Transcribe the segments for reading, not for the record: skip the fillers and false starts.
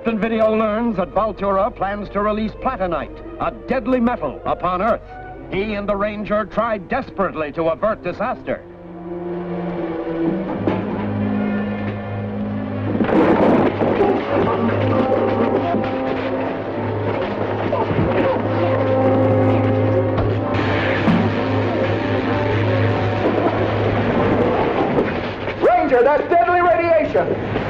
Captain Vídeo learns that Vultura plans to release platinite, a deadly metal, upon Earth. He and the Ranger try desperately to avert disaster. Ranger, that's deadly radiation!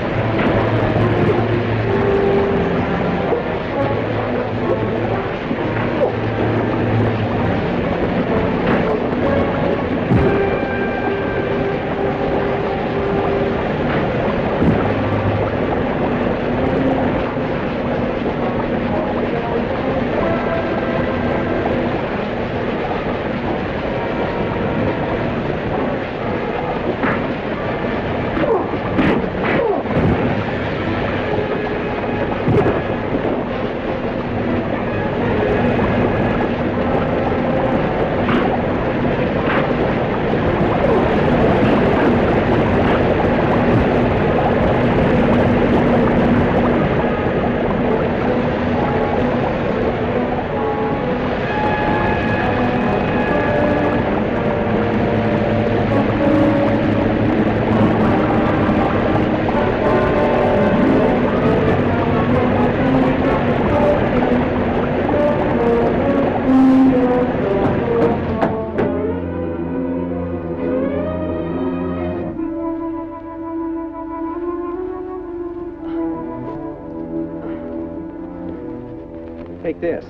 Take this.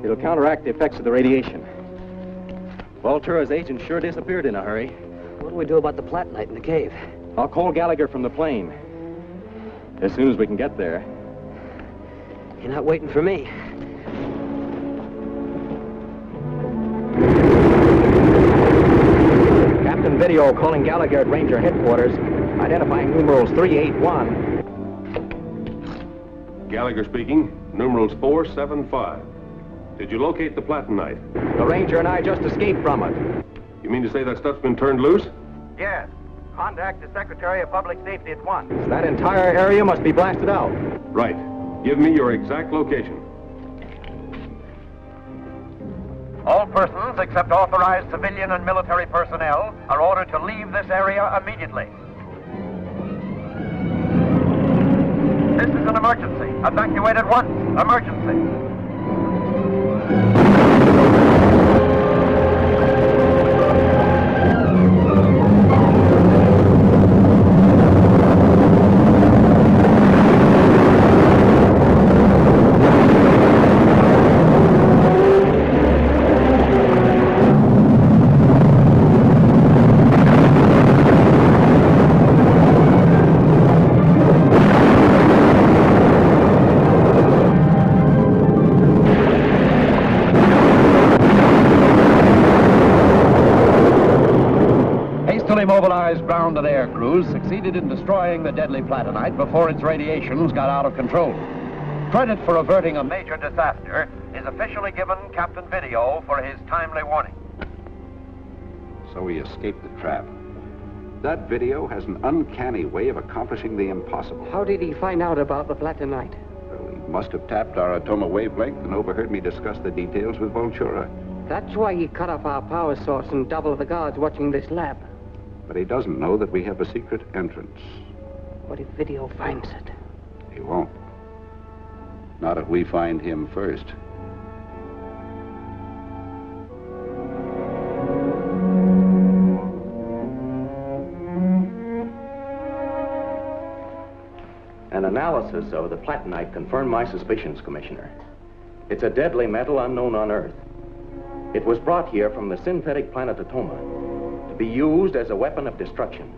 It'll counteract the effects of the radiation. Vultura's agent sure disappeared in a hurry. What do we do about the platinite in the cave? I'll call Gallagher from the plane. As soon as we can get there. You're not waiting for me. Captain Vídeo calling Gallagher at Ranger headquarters, identifying numerals 381. Gallagher speaking. Numerals 475. Did you locate the platinite? The Ranger and I just escaped from it. You mean to say that stuff's been turned loose? Yes. Contact the Secretary of Public Safety at once. That entire area must be blasted out. Right. Give me your exact location. All persons except authorized civilian and military personnel are ordered to leave this area immediately. This is an emergency. Evacuate at once. Emergency. Mobilized ground and air crews succeeded in destroying the deadly platinite before its radiations got out of control. Credit for averting a major disaster is officially given Captain Vídeo for his timely warning. So he escaped the trap. That Vídeo has an uncanny way of accomplishing the impossible. How did he find out about the platinite? Well, he must have tapped our Atoma wavelength and overheard me discuss the details with Vultura. That's why he cut off our power source and doubled the guards watching this lab. But he doesn't know that we have a secret entrance. What if Vídeo finds it? He won't. Not if we find him first. An analysis of the platinite confirmed my suspicions, Commissioner. It's a deadly metal unknown on Earth. It was brought here from the synthetic planet Atoma to be used as a weapon of destruction.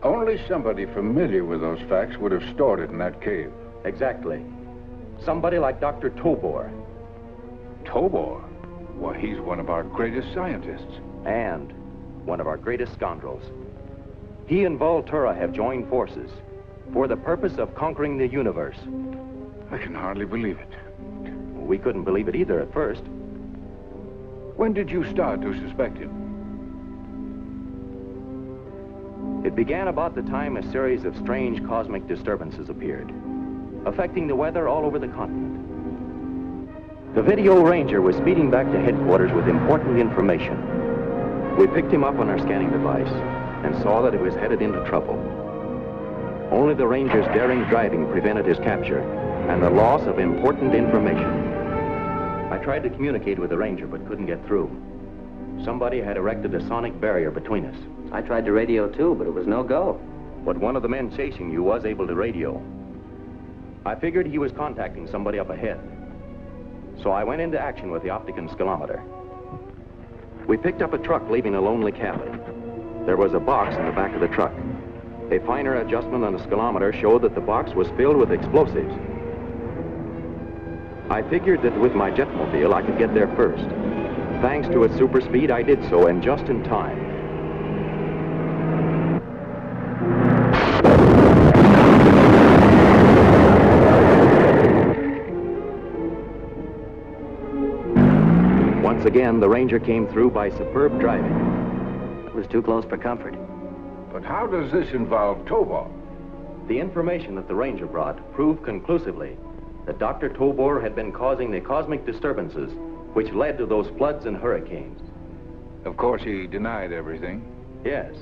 Only somebody familiar with those facts would have stored it in that cave. Exactly. Somebody like Dr. Tobor. Tobor? Why, he's one of our greatest scientists. And one of our greatest scoundrels. He and Vultura have joined forces for the purpose of conquering the universe. I can hardly believe it. We couldn't believe it either at first. When did you start to suspect him? It began about the time a series of strange cosmic disturbances appeared, affecting the weather all over the continent. The Video Ranger was speeding back to headquarters with important information. We picked him up on our scanning device and saw that he was headed into trouble. Only the Ranger's daring driving prevented his capture and the loss of important information. I tried to communicate with the Ranger but couldn't get through. Somebody had erected a sonic barrier between us. I tried to radio too, but it was no go. But one of the men chasing you was able to radio. I figured he was contacting somebody up ahead. So I went into action with the optic and scalometer. We picked up a truck leaving a lonely cabin. There was a box in the back of the truck. A finer adjustment on the scalometer showed that the box was filled with explosives. I figured that with my jetmobile I could get there first. Thanks to its super speed, I did so, and just in time. Once again, the Ranger came through by superb driving. It was too close for comfort. But how does this involve Tobor? The information that the Ranger brought proved conclusively that Dr. Tobor had been causing the cosmic disturbances which led to those floods and hurricanes. Of course, he denied everything. Yes.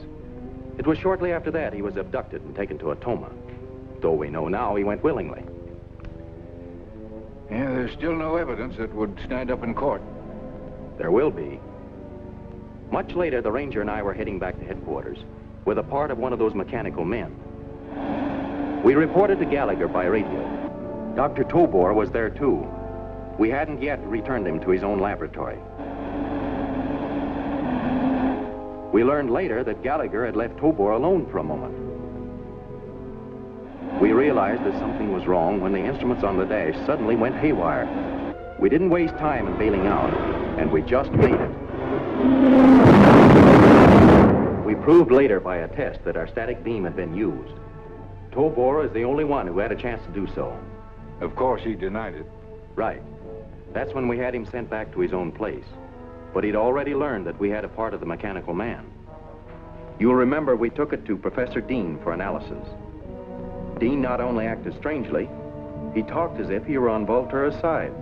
It was shortly after that he was abducted and taken to Atoma. Though we know now he went willingly. Yeah, there's still no evidence that would stand up in court. There will be. Much later, the Ranger and I were heading back to headquarters with a part of one of those mechanical men. We reported to Gallagher by radio. Dr. Tobor was there too. We hadn't yet returned him to his own laboratory. We learned later that Gallagher had left Tobor alone for a moment. We realized that something was wrong when the instruments on the dash suddenly went haywire. We didn't waste time in bailing out, and we just made it. We proved later by a test that our static beam had been used. Tobor is the only one who had a chance to do so. Of course, he denied it. Right. That's when we had him sent back to his own place. But he'd already learned that we had a part of the mechanical man. You'll remember we took it to Professor Dean for analysis. Dean not only acted strangely, he talked as if he were on Vultura's side.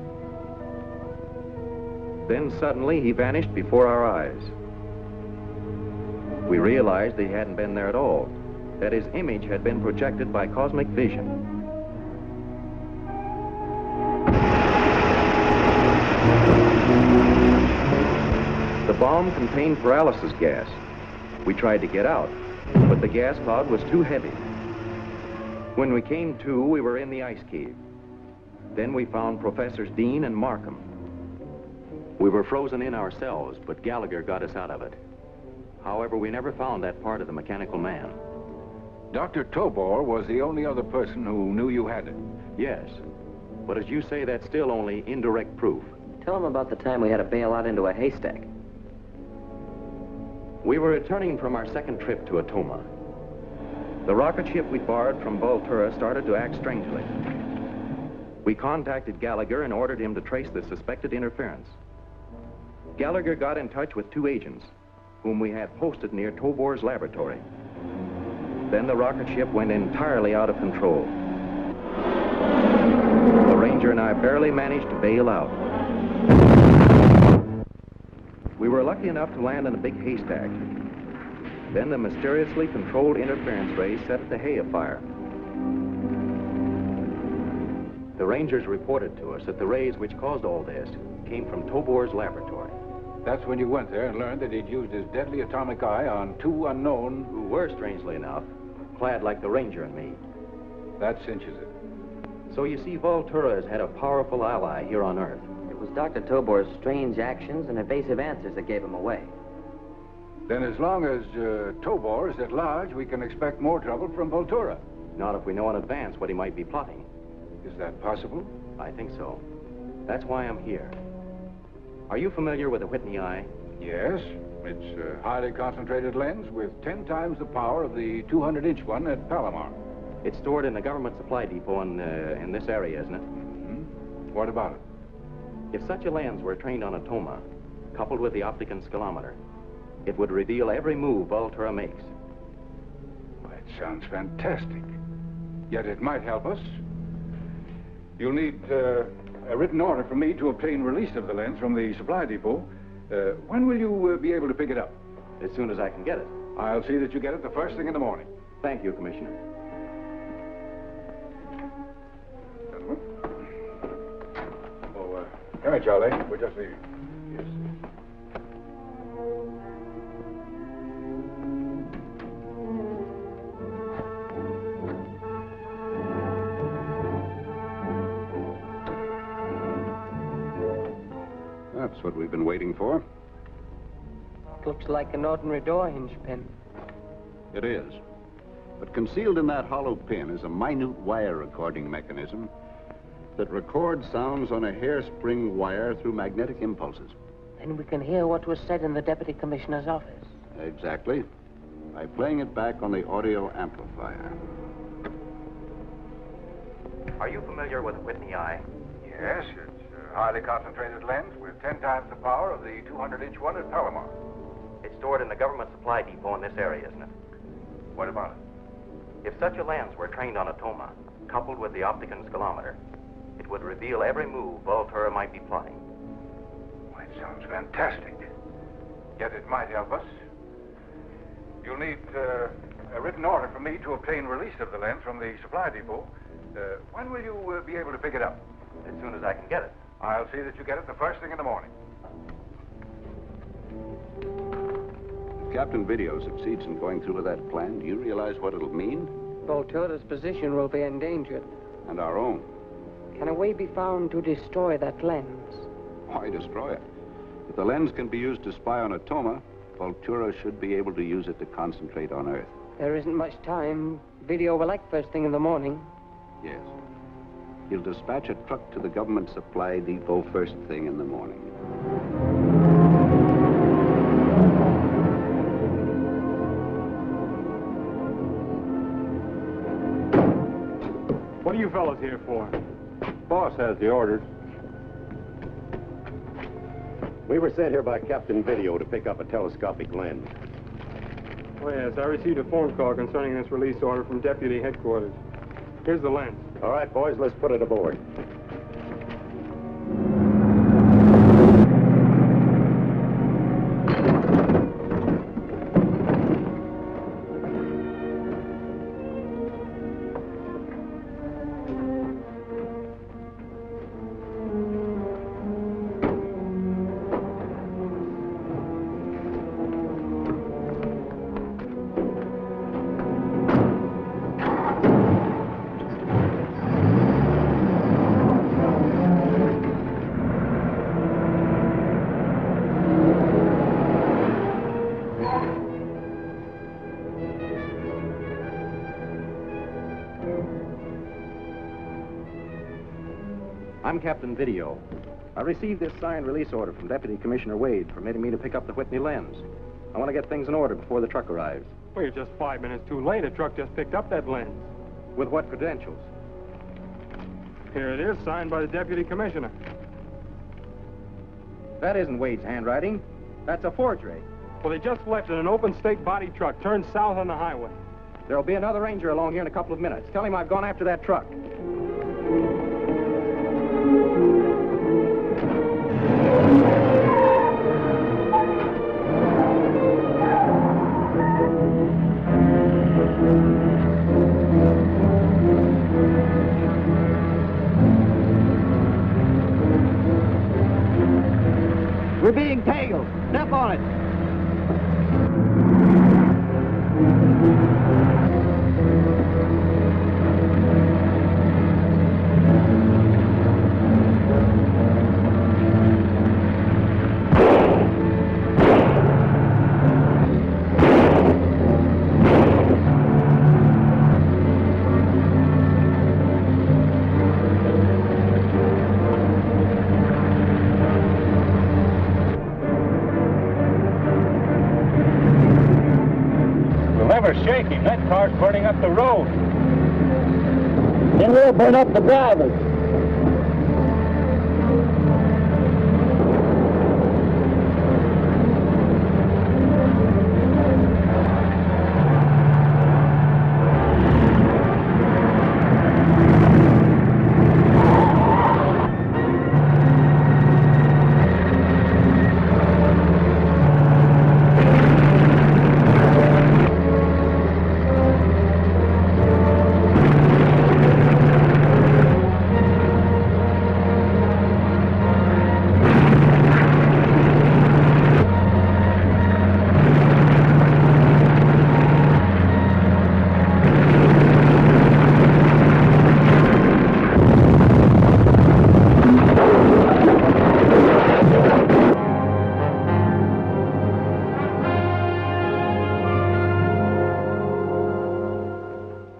Then suddenly he vanished before our eyes. We realized that he hadn't been there at all, that his image had been projected by cosmic vision. The bomb contained paralysis gas. We tried to get out, but the gas cloud was too heavy. When we came to, we were in the ice cave. Then we found Professors Dean and Markham. We were frozen in ourselves, but Gallagher got us out of it. However, we never found that part of the mechanical man. Dr. Tobor was the only other person who knew you had it. Yes, but as you say, that's still only indirect proof. Tell him about the time we had to bail out into a haystack. We were returning from our second trip to Atoma. The rocket ship we borrowed from Vultura started to act strangely. We contacted Gallagher and ordered him to trace the suspected interference. Gallagher got in touch with two agents, whom we had posted near Tobor's laboratory. Then the rocket ship went entirely out of control. The Ranger and I barely managed to bail out. We were lucky enough to land in a big haystack. Then the mysteriously controlled interference rays set the hay afire. The Rangers reported to us that the rays which caused all this came from Tobor's laboratory. That's when you went there and learned that he'd used his deadly atomic eye on two unknown... Who were, strangely enough, clad like the Ranger and me. That cinches it. So you see, Vultura has had a powerful ally here on Earth. It was Dr. Tobor's strange actions and evasive answers that gave him away. Then as long as Tobor is at large, we can expect more trouble from Vultura. Not if we know in advance what he might be plotting. Is that possible? I think so. That's why I'm here. Are you familiar with the Whitney eye? Yes. It's a highly concentrated lens with 10 times the power of the 200-inch one at Palomar. It's stored in the government supply depot in this area, isn't it? Mm-hmm. What about it? If such a lens were trained on Atoma, coupled with the optic and scalometer, it would reveal every move Vultura makes. sounds fantastic. Yet it might help us. You'll need a written order from me to obtain release of the lens from the supply depot. When will you be able to pick it up? As soon as I can get it. I'll see that you get it the first thing in the morning. Thank you, Commissioner. Gentlemen. Oh, come here, Charlie. We're just leaving. Yes. That's what we've been waiting for. Looks like an ordinary door hinge pin. It is. But concealed in that hollow pin is a minute wire recording mechanism that records sounds on a hairspring wire through magnetic impulses. Then we can hear what was said in the Deputy Commissioner's office. Exactly. By playing it back on the audio amplifier. Are you familiar with Whitney Eye? Yes, it's a highly concentrated lens with 10 times the power of the 200-inch one at Palomar. It's stored in the government supply depot in this area, isn't it? What about it? If such a lens were trained on Atoma, coupled with the opticon scalometer, it would reveal every move Vultura might be plotting. Well, it sounds fantastic. Yet it might help us. You'll need a written order from me to obtain release of the lens from the supply depot. When will you be able to pick it up? As soon as I can get it. I'll see that you get it the first thing in the morning. If Captain Vídeo succeeds in going through with that plan, do you realize what it'll mean? Vultura's position will be endangered. And our own. Can a way be found to destroy that lens? Why destroy it? If the lens can be used to spy on Atoma, Vultura should be able to use it to concentrate on Earth. There isn't much time. Vídeo will act first thing in the morning. Yes. He'll dispatch a truck to the government supply depot first thing in the morning. What are you fellows here for? Boss has the orders. We were sent here by Captain Vídeo to pick up a telescopic lens. Oh, yes, I received a phone call concerning this release order from Deputy Headquarters. Here's the lens. All right, boys, let's put it aboard. I'm Captain Vídeo. I received this signed release order from Deputy Commissioner Wade permitting me to pick up the Whitney lens. I want to get things in order before the truck arrives. Well, you're just 5 minutes too late. A truck just picked up that lens. With what credentials? Here it is, signed by the Deputy Commissioner. That isn't Wade's handwriting. That's a forgery. Well, they just left in an open state body truck, turned south on the highway. There'll be another ranger along here in a couple of minutes. Tell him I've gone after that truck. We're being tangled. Step on it. Shake him. That car's burning up the road. Then we'll burn up the drivers.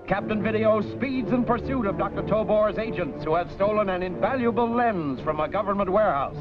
Captain Video speeds in pursuit of Dr. Tobor's agents who have stolen an invaluable lens from a government warehouse.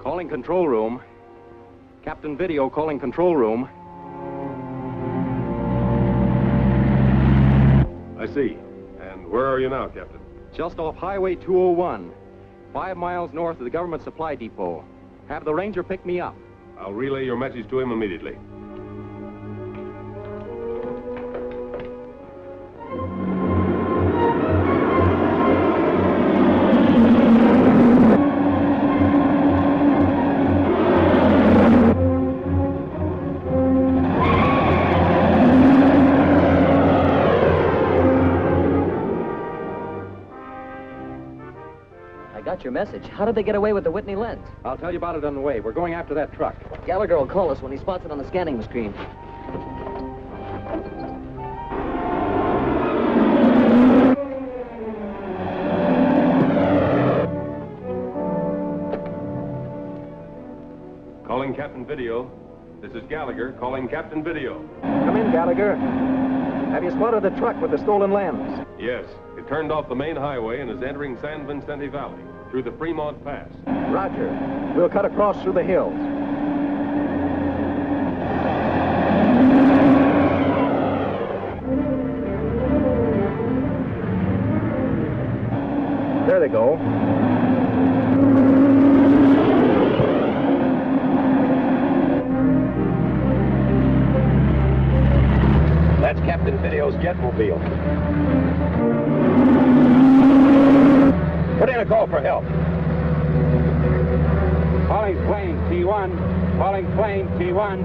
Calling control room. Captain Video calling control room. I see. And where are you now, Captain? Just off Highway 201, 5 miles north of the government supply depot. Have the ranger pick me up. I'll relay your message to him immediately. Your message. How did they get away with the Whitney lens? I'll tell you about it on the way. We're going after that truck. Gallagher will call us when he spots it on the scanning screen. Calling Captain Video. This is Gallagher calling Captain Video. Come in, Gallagher. Have you spotted the truck with the stolen lens? Yes, it turned off the main highway and is entering San Vicente Valley through the Fremont Pass. Roger. We'll cut across through the hills. There they go. That's Captain Video's jetmobile. Put in a call for help. Calling plane T1. Calling plane T1.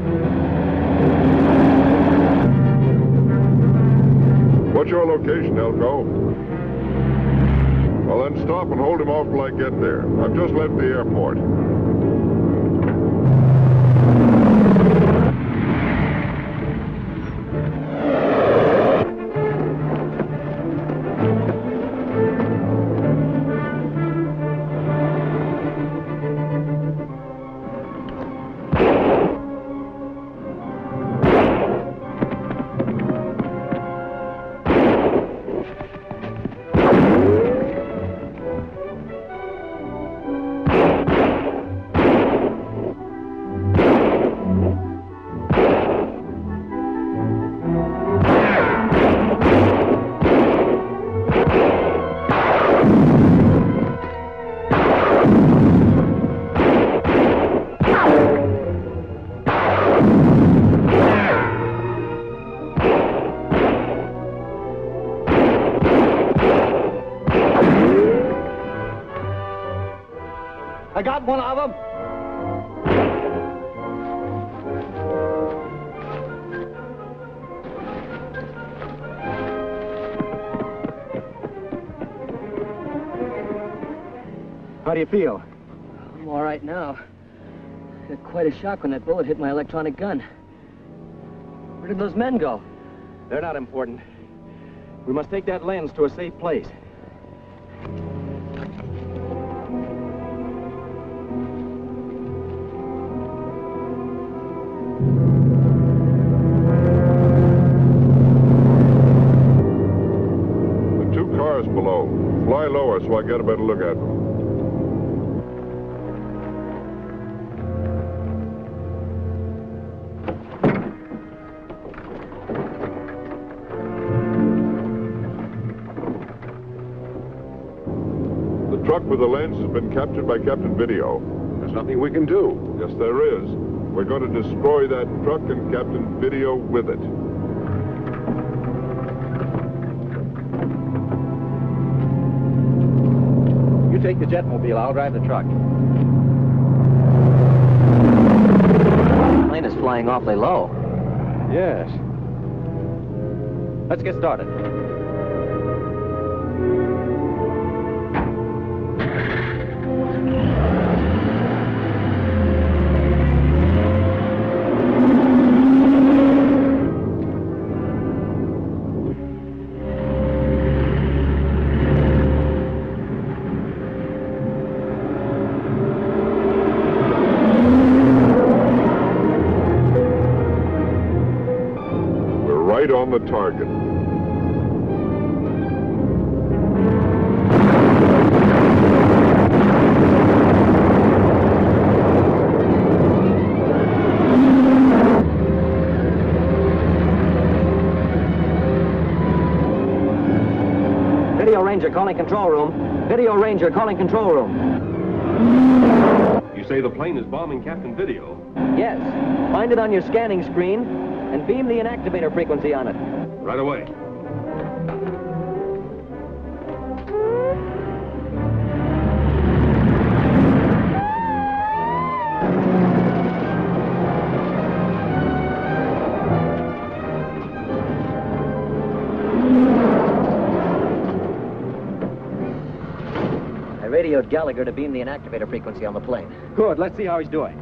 What's your location, Elko? Well, then stop and hold him off till I get there. I've just left the airport. I got one of them. How do you feel? I'm all right now. I had quite a shock when that bullet hit my electronic gun. Where did those men go? They're not important. We must take that lens to a safe place. course below. Fly lower so I get a better look at them. The truck with the lens has been captured by Captain Video. There's nothing we can do. Yes, there is. We're going to destroy that truck and Captain Video with it. You take the jetmobile, I'll drive the truck. The plane is flying awfully low. Yes. Let's get started. Right on the target. Video Ranger calling control room. Video Ranger calling control room. You say the plane is bombing Captain Video? Yes. Find it on your scanning screen and beam the inactivator frequency on it. Right away. I radioed Gallagher to beam the inactivator frequency on the plane. Good, let's see how he's doing.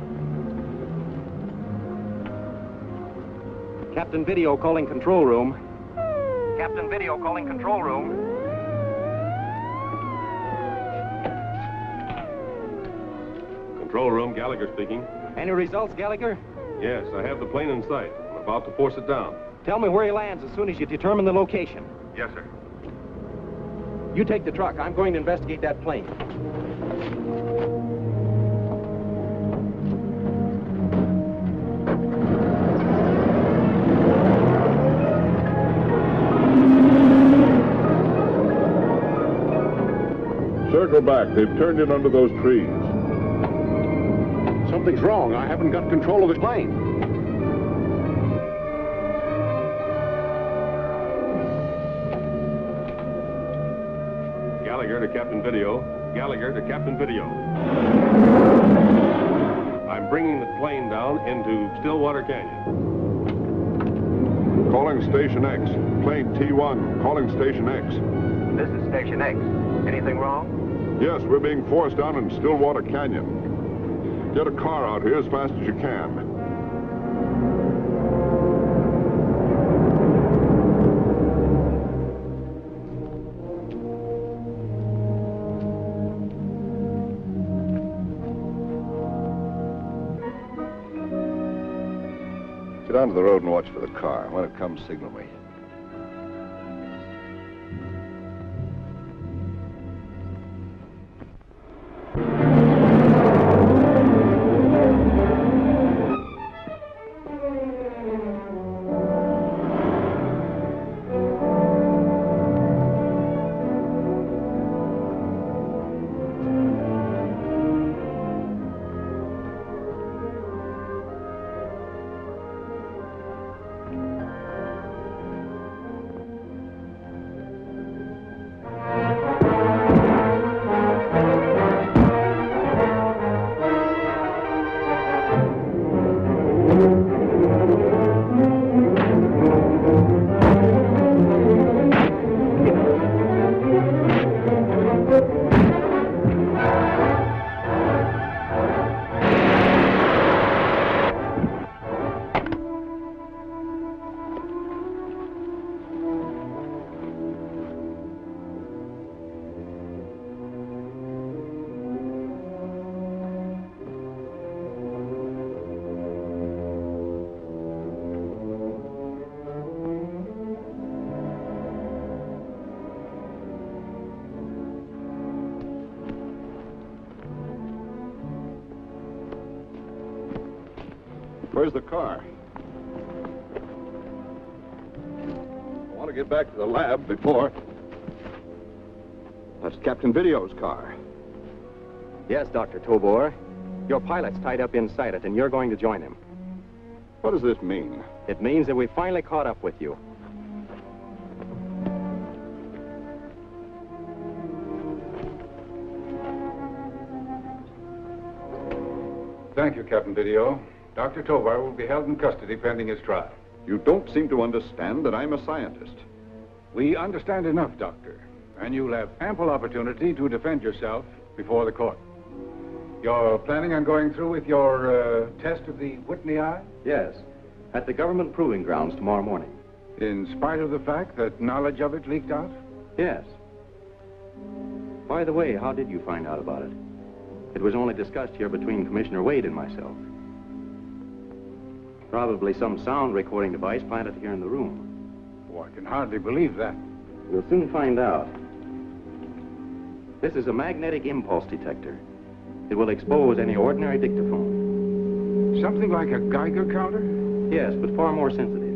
Captain Video calling control room. Captain Video calling control room. Control room, Gallagher speaking. Any results, Gallagher? Yes, I have the plane in sight. I'm about to force it down. Tell me where he lands as soon as you determine the location. Yes, sir. You take the truck. I'm going to investigate that plane. Circle back. They've turned in under those trees. Something's wrong. I haven't got control of the plane. Gallagher to Captain Video. Gallagher to Captain Video. I'm bringing the plane down into Stillwater Canyon. Calling Station X. Plane T1. Calling Station X. This is Station X. Anything wrong? Yes, we're being forced down in Stillwater Canyon. Get a car out here as fast as you can. Get onto the road and watch for the car. When it comes, signal me. Where's the car? I want to get back to the lab before... That's Captain Video's car. Yes, Dr. Tobor. Your pilot's tied up inside it, and you're going to join him. What does this mean? It means that we finally caught up with you. Thank you, Captain Video. Dr. Tobor will be held in custody pending his trial. You don't seem to understand that I'm a scientist. We understand enough, Doctor, and you'll have ample opportunity to defend yourself before the court. You're planning on going through with your test of the Whitney eye? Yes, at the government proving grounds tomorrow morning. In spite of the fact that knowledge of it leaked out? Yes. By the way, how did you find out about it? It was only discussed here between Commissioner Wade and myself. Probably some sound recording device planted here in the room. Oh, I can hardly believe that. We'll soon find out. This is a magnetic impulse detector. It will expose any ordinary dictaphone. Something like a Geiger counter? Yes, but far more sensitive.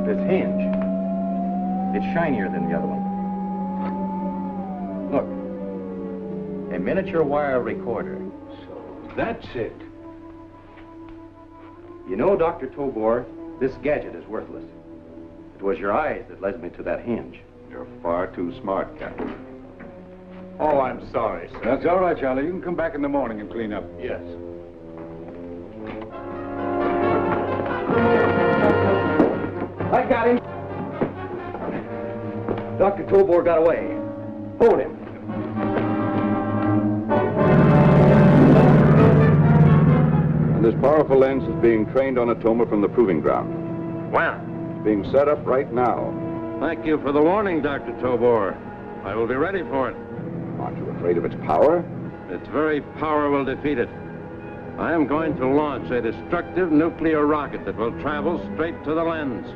This hinge, it's shinier than the other one. Look, a miniature wire recorder. So that's it. You know, Dr. Tobor, this gadget is worthless. It was your eyes that led me to that hinge. You're far too smart, Captain. Oh, I'm sorry, sir. That's all right, Charlie. You can come back in the morning and clean up. Yes. I got him. Dr. Tobor got away. Hold him. And this powerful lens is being trained on Atoma from the proving ground. When? It's being set up right now. Thank you for the warning, Dr. Tobor. I will be ready for it. Aren't you afraid of its power? Its very power will defeat it. I am going to launch a destructive nuclear rocket that will travel straight to the lens.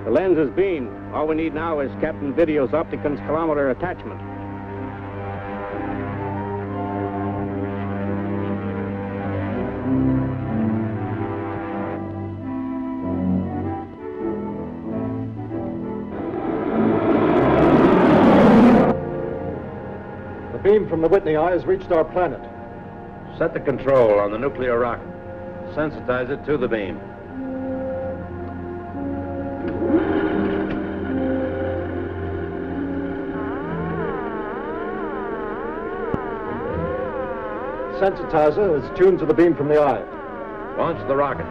The lens is beamed. All we need now is Captain Video's opticons kilometer attachment. The beam from the Whitney eye has reached our planet. Set the control on the nuclear rocket. Sensitize it to the beam. Sensitizer is tuned to the beam from the eye. Launch the rocket.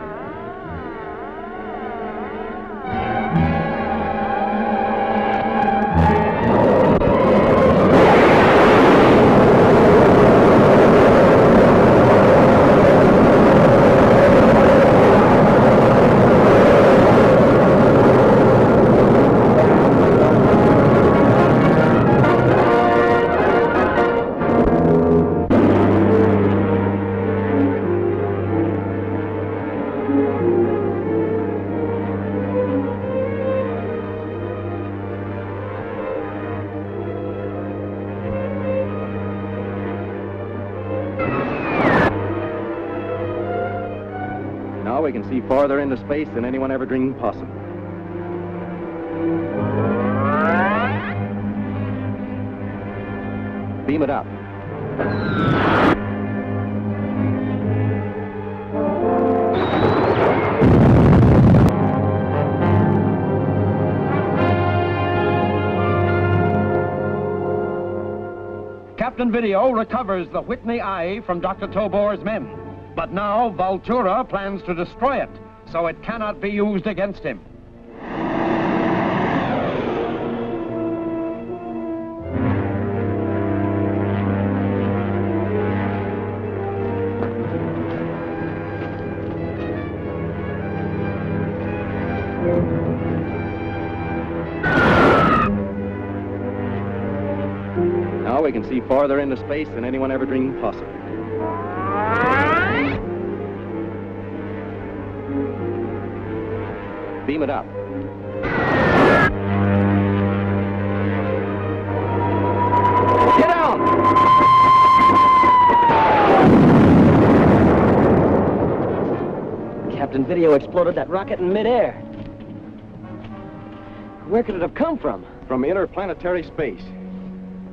Now we can see farther into space than anyone ever dreamed possible. Beam it up. Captain Video recovers the Whitney eye from Dr. Tobor's men. But now Vultura plans to destroy it, so it cannot be used against him. Now we can see farther into space than anyone ever dreamed possible. Beam it up. Get down! Captain Video exploded that rocket in midair. Where could it have come from? From interplanetary space.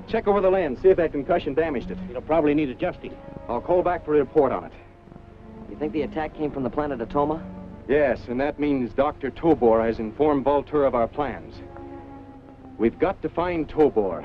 Check over the lens, see if that concussion damaged it. It'll probably need adjusting. I'll call back for a report on it. You think the attack came from the planet Atoma? Yes, and that means Dr. Tobor has informed Vultura of our plans. We've got to find Tobor.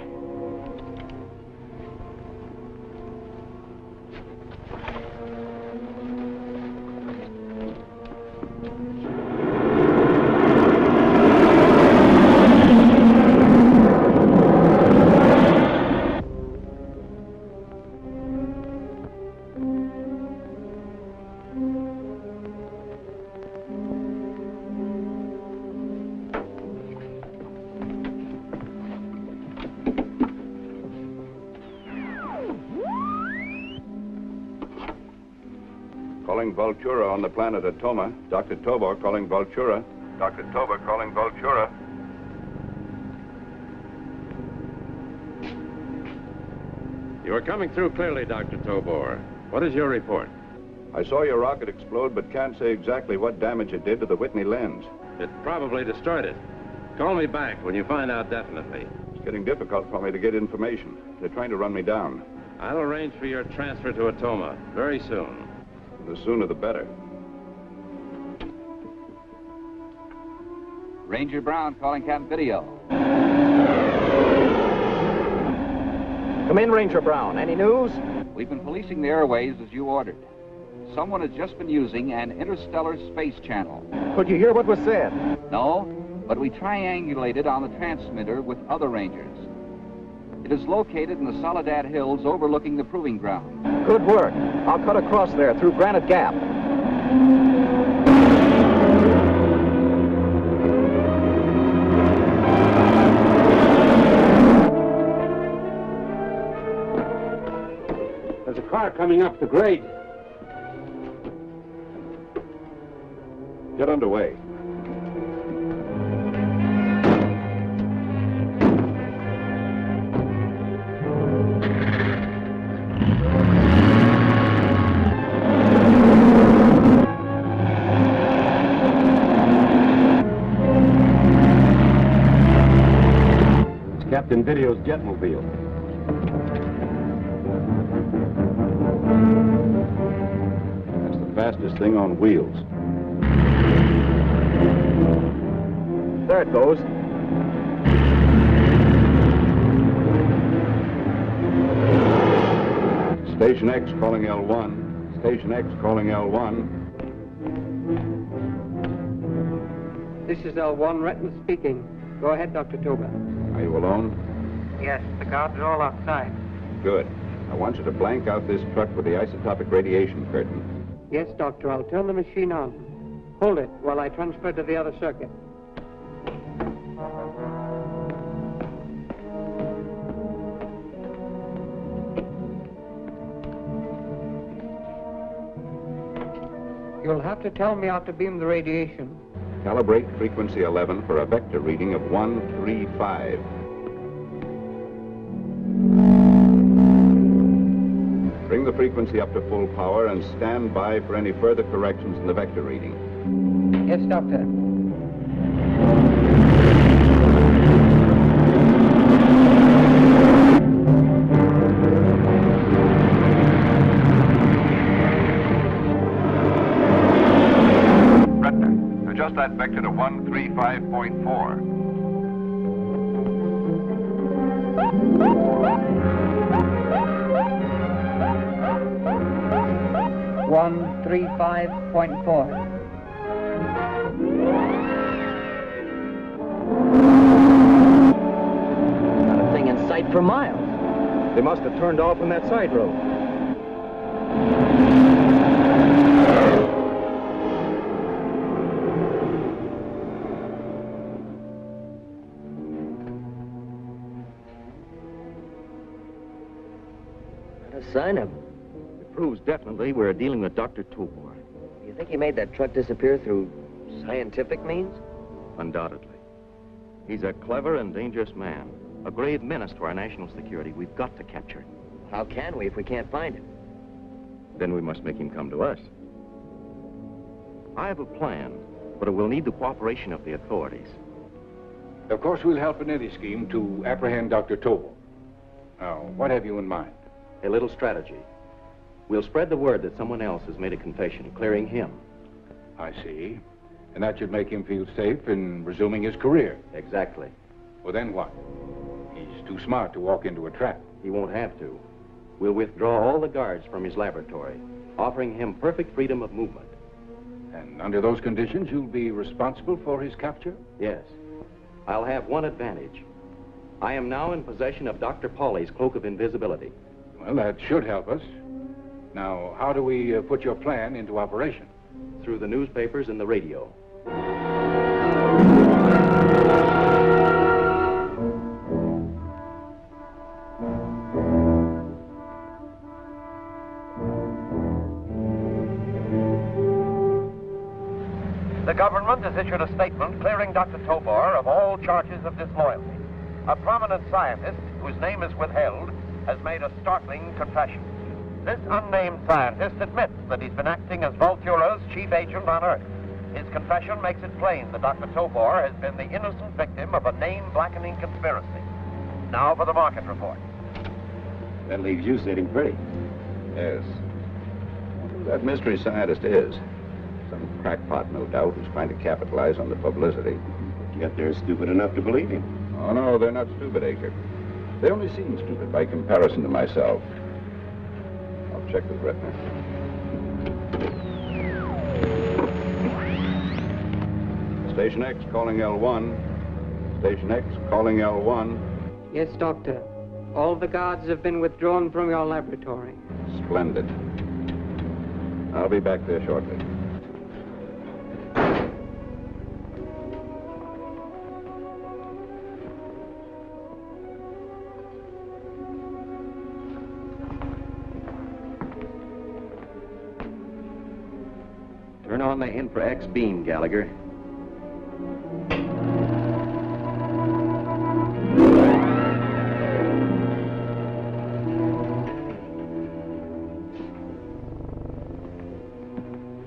Calling Vultura on the planet Atoma. Dr. Tobor calling Vultura. Dr. Tobor calling Vultura. You are coming through clearly, Dr. Tobor. What is your report? I saw your rocket explode, but can't say exactly what damage it did to the Whitney lens. It probably destroyed it. Call me back when you find out definitely. It's getting difficult for me to get information. They're trying to run me down. I'll arrange for your transfer to Atoma very soon. The sooner the better. Ranger Brown calling Captain Video. Come in, Ranger Brown. Any news? We've been policing the airways as you ordered. Someone has just been using an interstellar space channel. Could you hear what was said? No, but we triangulated on the transmitter with other Rangers. It is located in the Soledad Hills overlooking the proving ground. Good work. I'll cut across there through Granite Gap. There's a car coming up the grade. Get underway. Captain Video's jetmobile. That's the fastest thing on wheels. There it goes. Station X calling L1. Station X calling L1. This is L1, Renton speaking. Go ahead, Dr. Tobor. Are you alone? Yes, the guards are all outside. Good. I want you to blank out this truck with the isotopic radiation curtain. Yes, Doctor, I'll turn the machine on. Hold it while I transfer to the other circuit. You'll have to tell me how to beam the radiation. Calibrate frequency 11 for a vector reading of 135. Bring the frequency up to full power and stand by for any further corrections in the vector reading. Yes, Doctor. Adjust that vector to 135.4. 135.4. Not a thing in sight for miles. They must have turned off on that side road. Not a sign of him. It proves definitely we're dealing with Dr. Tobor. You think he made that truck disappear through scientific means? Undoubtedly. He's a clever and dangerous man. A grave menace to our national security. We've got to capture him. How can we if we can't find him? Then we must make him come to us. I have a plan, but it will need the cooperation of the authorities. Of course, we'll help in any scheme to apprehend Dr. Tobor. Now, what have you in mind? A little strategy. We'll spread the word that someone else has made a confession, clearing him. I see. And that should make him feel safe in resuming his career. Exactly. Well, then what? He's too smart to walk into a trap. He won't have to. We'll withdraw all the guards from his laboratory, offering him perfect freedom of movement. And under those conditions, you'll be responsible for his capture? Yes. I'll have one advantage. I am now in possession of Dr. Pauley's cloak of invisibility. Well, that should help us. Now, how do we put your plan into operation? Through the newspapers and the radio. The government has issued a statement clearing Dr. Tobor of all charges of disloyalty. A prominent scientist, whose name is withheld, has made a startling confession. This unnamed scientist admits that he's been acting as Vultura's chief agent on Earth. His confession makes it plain that Dr. Tobor has been the innocent victim of a name-blackening conspiracy. Now for the market report. That leaves you sitting pretty. Yes. Who that mystery scientist is. Some crackpot, no doubt, who's trying to capitalize on the publicity. Yet they're stupid enough to believe him. Oh, no, they're not stupid, Aker. They only seem stupid by comparison to myself. I'll check with Retner. Station X calling L1. Station X calling L1. Yes, Doctor. All the guards have been withdrawn from your laboratory. Splendid. I'll be back there shortly. Turn on the infra-X beam, Gallagher.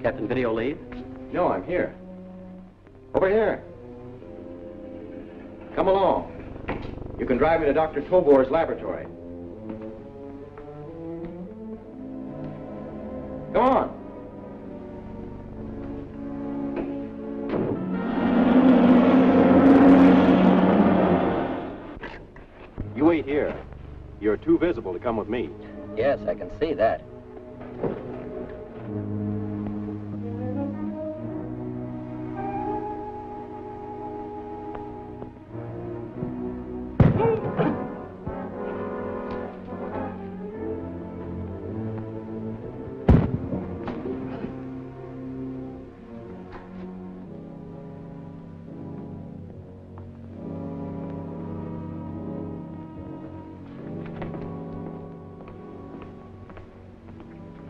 Captain Video leave? No, I'm here. Over here. Come along. You can drive me to Dr. Tobor's laboratory. Come on. You wait here. You're too visible to come with me. Yes, I can see that.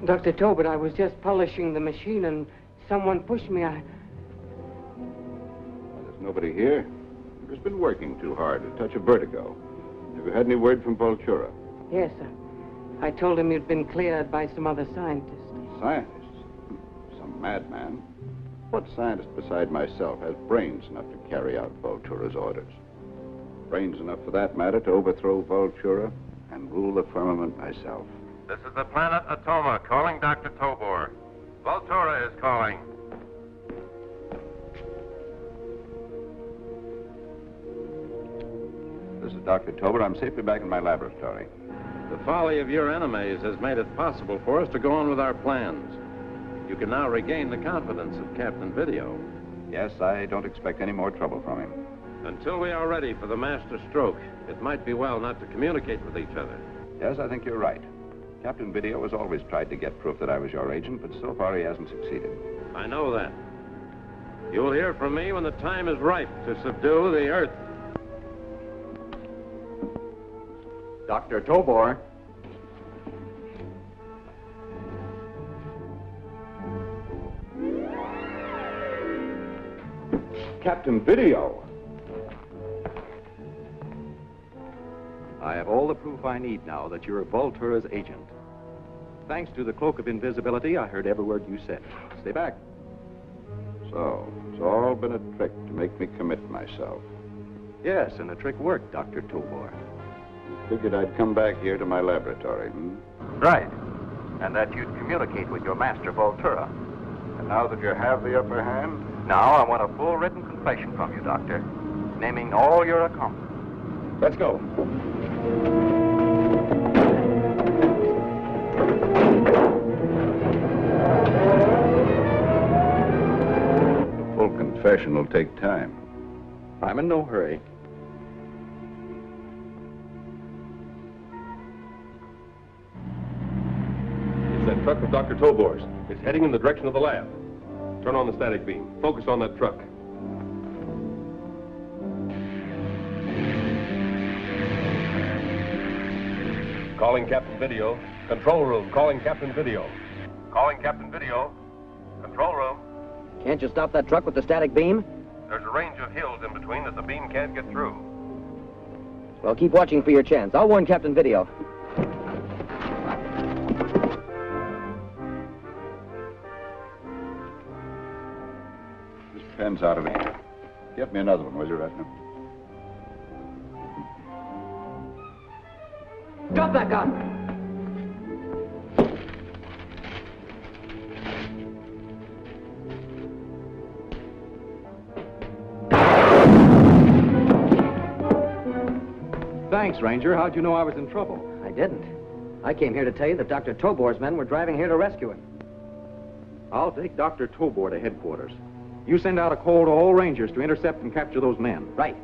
Dr. Tobor, I was just polishing the machine and someone pushed me. There's nobody here. You've just been working too hard, a touch of vertigo. Have you had any word from Vultura? Yes, sir. I told him you'd been cleared by some other scientists. Scientists? Some madman. What scientist beside myself has brains enough to carry out Vultura's orders? Brains enough, for that matter, to overthrow Vultura and rule the firmament myself. This is the planet Atoma calling Dr. Tobor. Vultura is calling. This is Dr. Tobor. I'm safely back in my laboratory. The folly of your enemies has made it possible for us to go on with our plans. You can now regain the confidence of Captain Video. Yes, I don't expect any more trouble from him. Until we are ready for the master stroke, it might be well not to communicate with each other. Yes, I think you're right. Captain Video has always tried to get proof that I was your agent, but so far he hasn't succeeded. I know that. You'll hear from me when the time is ripe to subdue the Earth. Dr. Tobor. Captain Video! I have all the proof I need now that you're Vultura's agent. Thanks to the cloak of invisibility, I heard every word you said. Stay back. So, it's all been a trick to make me commit myself. Yes, and the trick worked, Dr. Tobor. Figured I'd come back here to my laboratory, Right. And that you'd communicate with your master, Vultura. And now that you have the upper hand? Now I want a full written confession from you, Doctor, naming all your accomplishments. Let's go. The full confession will take time. I'm in no hurry. It's that truck of Dr. Tobor's. It's heading in the direction of the lab. Turn on the static beam. Focus on that truck. Calling Captain Video. Control room. Calling Captain Video. Calling Captain Video. Control room. Can't you stop that truck with the static beam? There's a range of hills in between that the beam can't get through. Well, keep watching for your chance. I'll warn Captain Video. This pen's out of ink. Get me another one, will you, Ratner? Drop that gun! Thanks, Ranger. How'd you know I was in trouble? I didn't. I came here to tell you that Dr. Tobor's men were driving here to rescue him. I'll take Dr. Tobor to headquarters. You send out a call to all Rangers to intercept and capture those men. Right.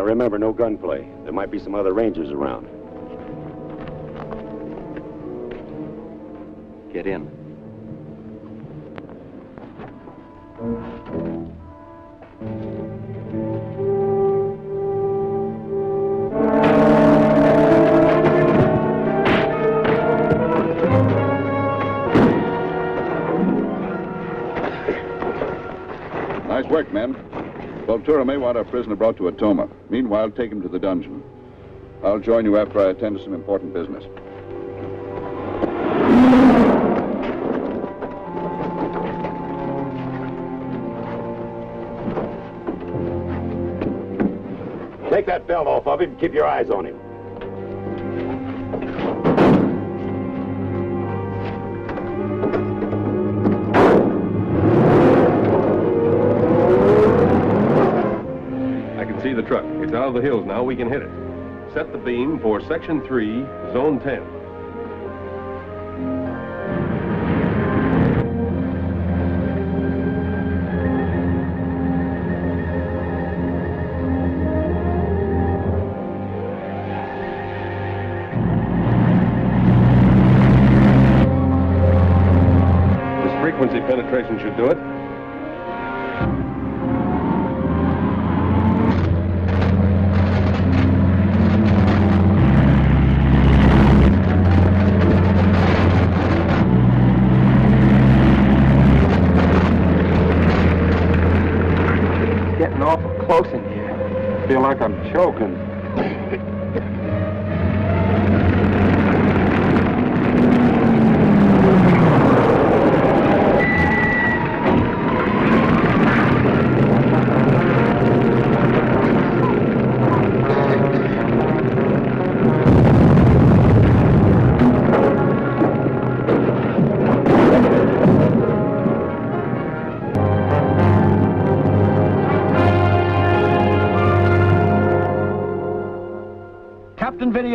Remember, no gunplay. There might be some other Rangers around. Get in. Nice work, men. Vultura may want our prisoner brought to Atoma. Meanwhile, take him to the dungeon. I'll join you after I attend to some important business. Take that belt off of him and keep your eyes on him. The truck. It's out of the hills now. We can hit it. Set the beam for Section 3, Zone 10. This frequency penetration should do it. Close in here. I feel like I'm choking.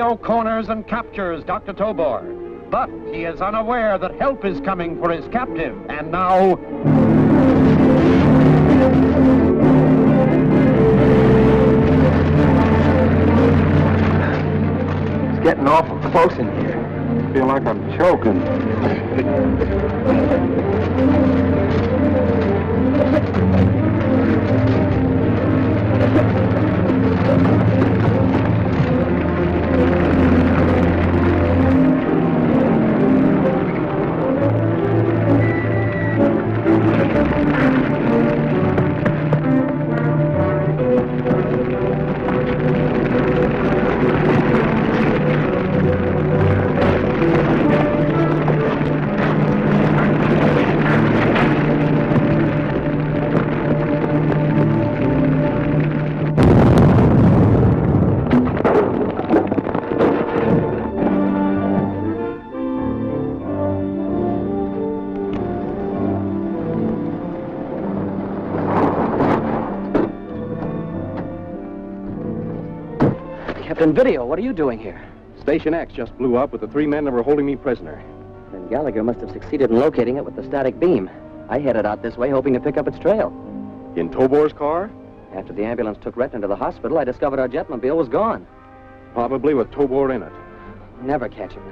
Video corners and captures Dr. Tobor. But he is unaware that help is coming for his captive, and now... It's getting awful close in here. I feel like I'm choking. Captain Video, what are you doing here? Station X just blew up with the 3 men that were holding me prisoner. Then Gallagher must have succeeded in locating it with the static beam. I headed out this way hoping to pick up its trail. In Tobor's car? After the ambulance took Retton to the hospital, I discovered our jetmobile was gone. Probably with Tobor in it. Never catch him.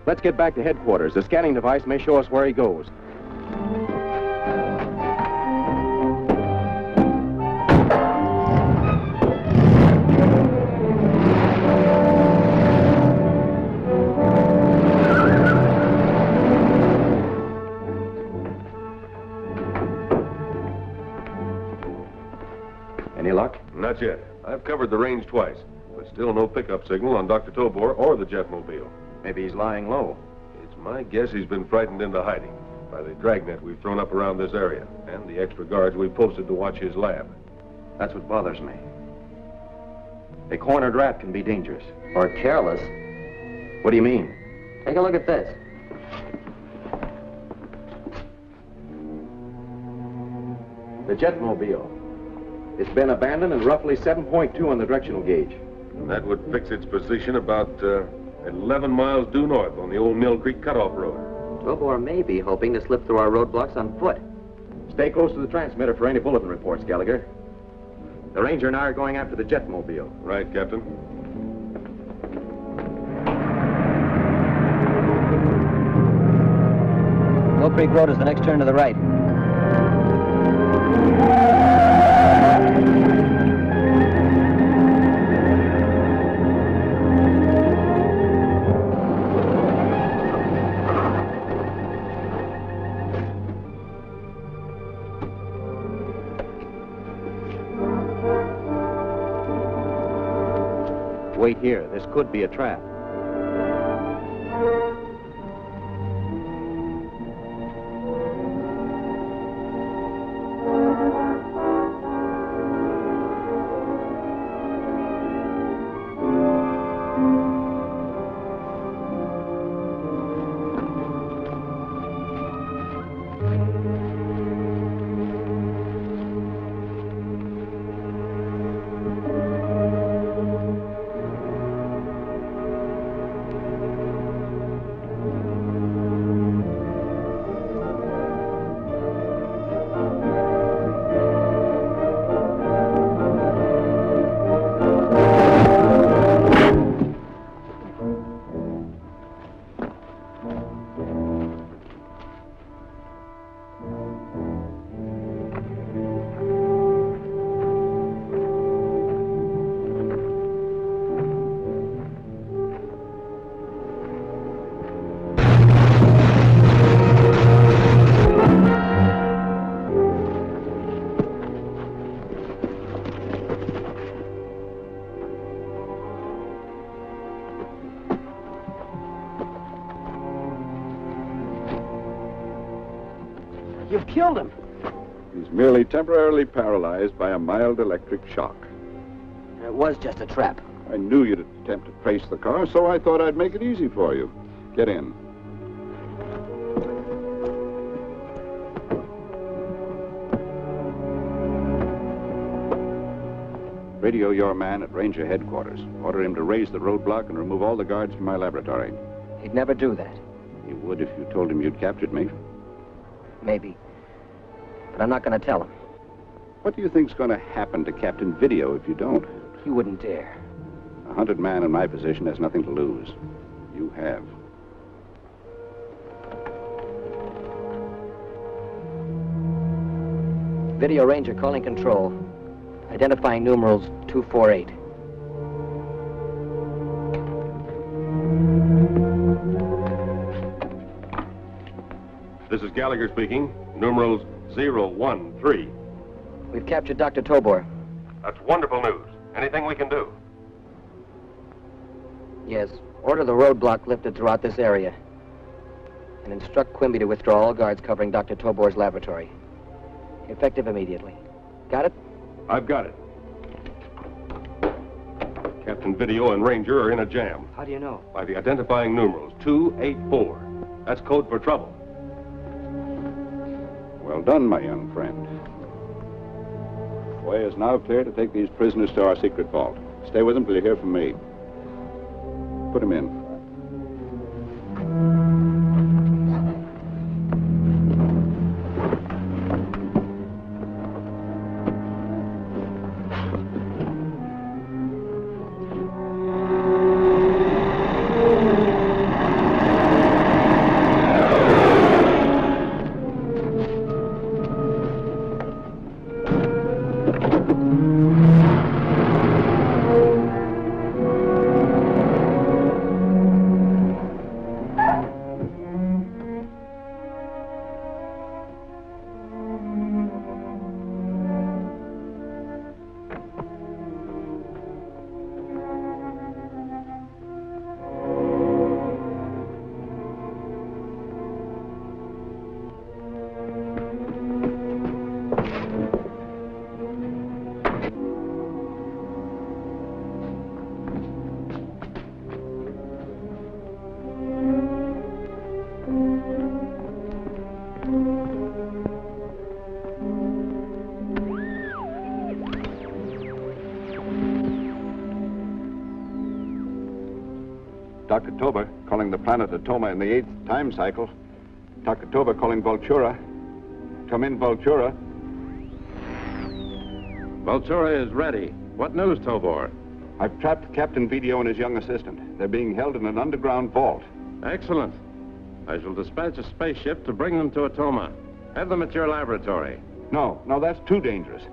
Let's get back to headquarters. The scanning device may show us where he goes. Any luck? Not yet. I've covered the range twice, but still no pickup signal on Dr. Tobor or the jetmobile. Maybe he's lying low. It's my guess he's been frightened into hiding by the dragnet we've thrown up around this area and the extra guards we posted to watch his lab. That's what bothers me. A cornered rat can be dangerous. Or careless. What do you mean? Take a look at this. The jetmobile. It's been abandoned and roughly 7.2 on the directional gauge. And that would fix its position about 11 miles due north on the old Mill Creek cutoff road. Tobor may be hoping to slip through our roadblocks on foot. Stay close to the transmitter for any bulletin reports, Gallagher. The Ranger and I are going after the jetmobile. Right, Captain. Mill Creek Road is the next turn to the right. Wait here. This could be a trap. You've killed him. He's merely temporarily paralyzed by a mild electric shock. It was just a trap. I knew you'd attempt to trace the car, so I thought I'd make it easy for you. Get in. Radio your man at Ranger headquarters. Order him to raise the roadblock and remove all the guards from my laboratory. He'd never do that. He would if you told him you'd captured me. Maybe. But I'm not going to tell him. What do you think's going to happen to Captain Vídeo if you don't? He wouldn't dare. A hunted man in my position has nothing to lose. You have. Video Ranger calling control. Identifying numerals 248. This is Gallagher speaking. Numerals 013. We've captured Dr. Tobor. That's wonderful news. Anything we can do? Yes. Order the roadblock lifted throughout this area. And instruct Quimby to withdraw all guards covering Dr. Tobor's laboratory. Effective immediately. Got it? I've got it. Captain Vídeo and Ranger are in a jam. How do you know? By the identifying numerals 284. That's code for trouble. Well done, my young friend. The way is now clear to take these prisoners to our secret vault. Stay with them till you hear from me. Put him in. Dr. Tobor calling the planet Atoma in the 8th time cycle. Dr. Tobor calling Vultura. Come in, Vultura. Vultura is ready. What news, Tobor? I've trapped Captain Vídeo and his young assistant. They're being held in an underground vault. Excellent. I shall dispatch a spaceship to bring them to Atoma. Have them at your laboratory. No, that's too dangerous.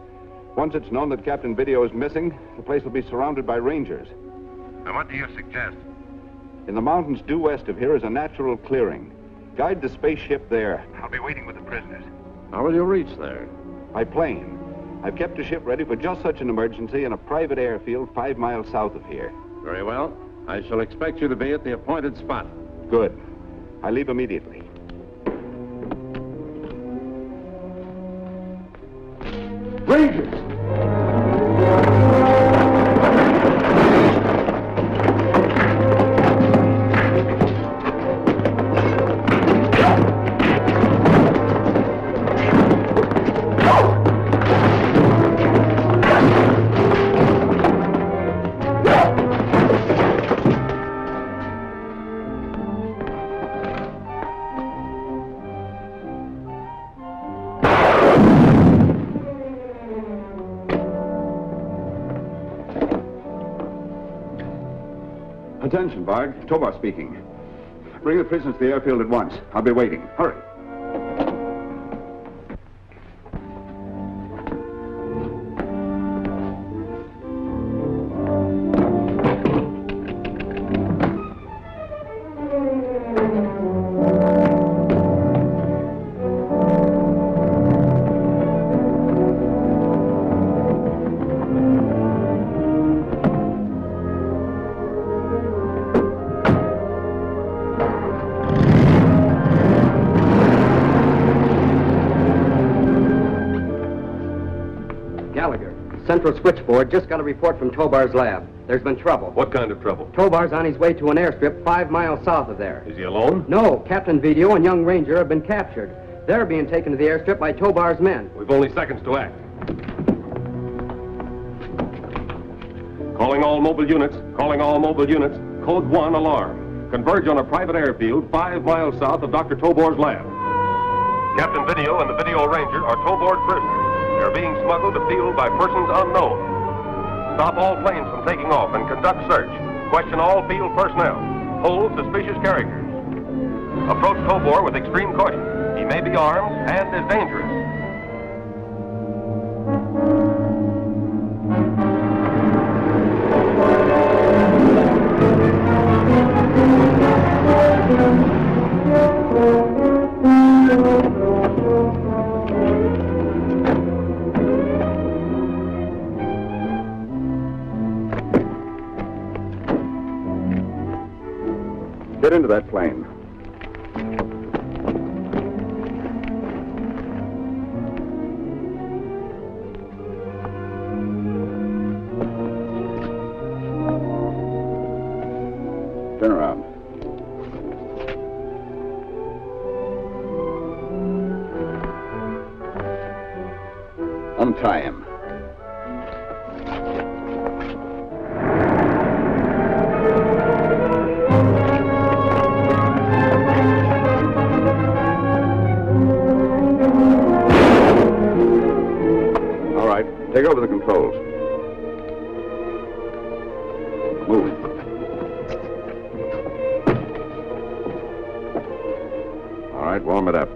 Once it's known that Captain Vídeo is missing, the place will be surrounded by Rangers. Now, what do you suggest? In the mountains due west of here is a natural clearing. Guide the spaceship there. I'll be waiting with the prisoners. How will you reach there? By plane. I've kept a ship ready for just such an emergency in a private airfield 5 miles south of here. Very well. I shall expect you to be at the appointed spot. Good. I leave immediately. Rangers! Attention, Varg. Tobor speaking. Bring the prisoners to the airfield at once. I'll be waiting. Hurry. Central switchboard just got a report from Tobar's lab. There's been trouble. What kind of trouble? Tobar's on his way to an airstrip 5 miles south of there. Is he alone? No, Captain Vídeo and young Ranger have been captured. They're being taken to the airstrip by Tobar's men. We've only seconds to act. Calling all mobile units. Calling all mobile units. Code 1, alarm. Converge on a private airfield 5 miles south of Dr. Tobor's lab. Captain Video and the Video Ranger are Tobor's prisoners. They're being smuggled to field by persons unknown. Stop all planes from taking off and conduct search. Question all field personnel. Hold suspicious characters. Approach Tobor with extreme caution. He may be armed and is dangerous. Get into that plane. Turn around. Untie him. Take over the controls. Move. All right, warm it up.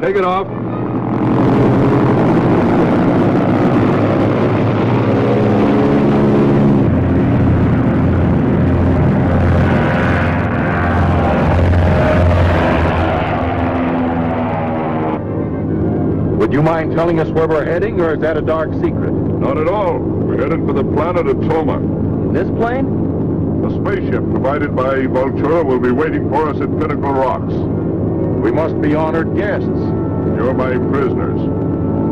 Take it off. Would you mind telling us where we're heading, or is that a dark secret? Not at all. We're headed for the planet Atoma. This plane? A spaceship provided by Vultura will be waiting for us at Pinnacle Rocks. We must be honored guests. You're my prisoners.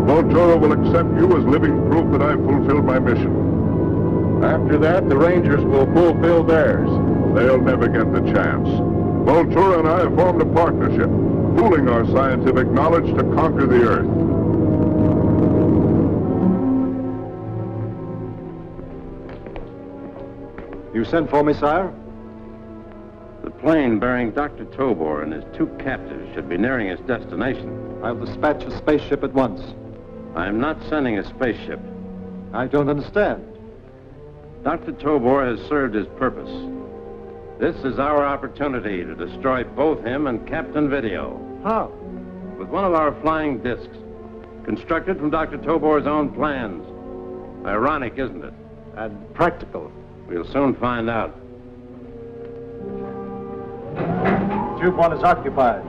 Vultura will accept you as living proof that I've fulfilled my mission. After that, the Rangers will fulfill theirs. They'll never get the chance. Vultura and I have formed a partnership, pooling our scientific knowledge to conquer the Earth. You sent for me, sire? The plane bearing Dr. Tobor and his 2 captives should be nearing its destination. I'll dispatch a spaceship at once. I'm not sending a spaceship. I don't understand. Dr. Tobor has served his purpose. This is our opportunity to destroy both him and Captain Video. How? With one of our flying discs, constructed from Dr. Tobor's own plans. Ironic, isn't it? And practical. We'll soon find out. Tube 1 is occupied.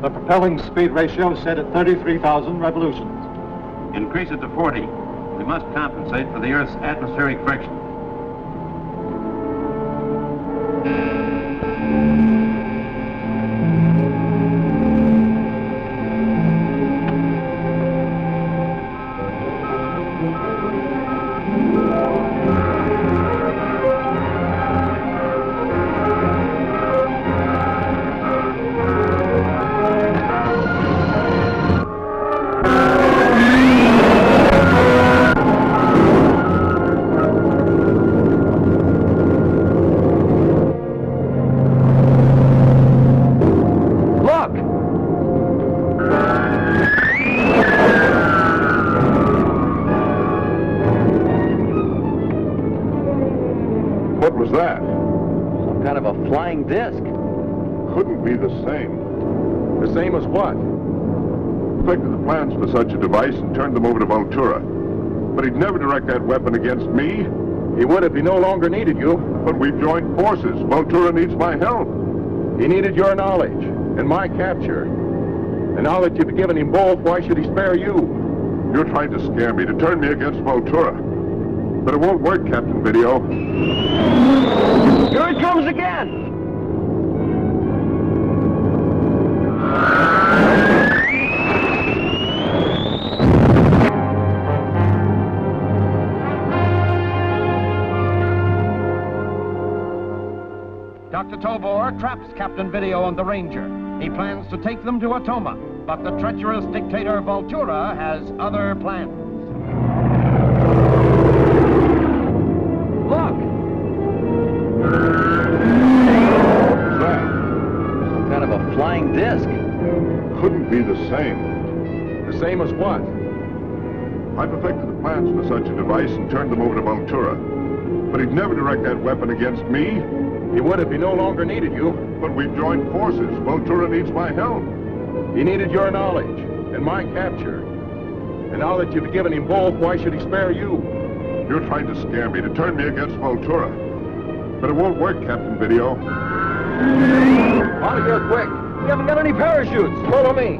The propelling speed ratio is set at 33,000 revolutions. Increase it to 40. We must compensate for the Earth's atmospheric friction. What was that? Some kind of a flying disc. Couldn't be the same. The same as what? Perfected the plans for such a device and turned them over to Vultura. But he'd never direct that weapon against me. He would if he no longer needed you. But we've joined forces. Vultura needs my help. He needed your knowledge and my capture. And now that you've given him both, why should he spare you? You're trying to scare me, to turn me against Vultura. But it won't work, Captain Video. Here it comes again! Dr. Tobor traps Captain Video and the Ranger. He plans to take them to Atoma, but the treacherous dictator Vultura has other plans. Look! What's that? Some kind of a flying disc. Couldn't be the same. The same as what? I perfected the plans for such a device and turned them over to Vultura. But he'd never direct that weapon against me. He would if he no longer needed you. But we've joined forces. Vultura needs my help. He needed your knowledge and my capture. And now that you've given him both, why should he spare you? You're trying to scare me, to turn me against Vultura. But it won't work, Captain Video. Out of here quick. We haven't got any parachutes. Follow me.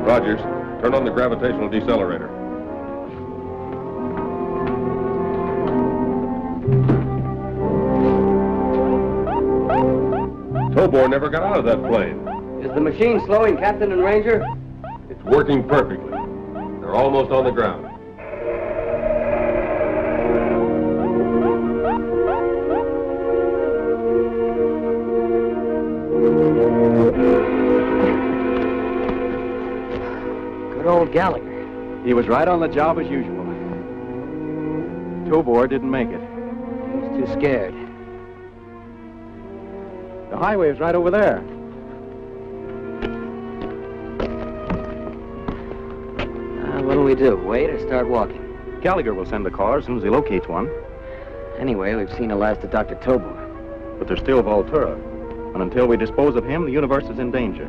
Rogers, turn on the gravitational decelerator. Tobor never got out of that plane. Is the machine slowing, Captain and Ranger? It's working perfectly. They're almost on the ground. Good old Gallagher. He was right on the job as usual. Tobor didn't make it. He was too scared. The highway is right over there. What do we do? Wait or start walking? Gallagher will send a car as soon as he locates one. Anyway, we've seen the last of Dr. Tobor. But there's still Vultura. And until we dispose of him, the universe is in danger.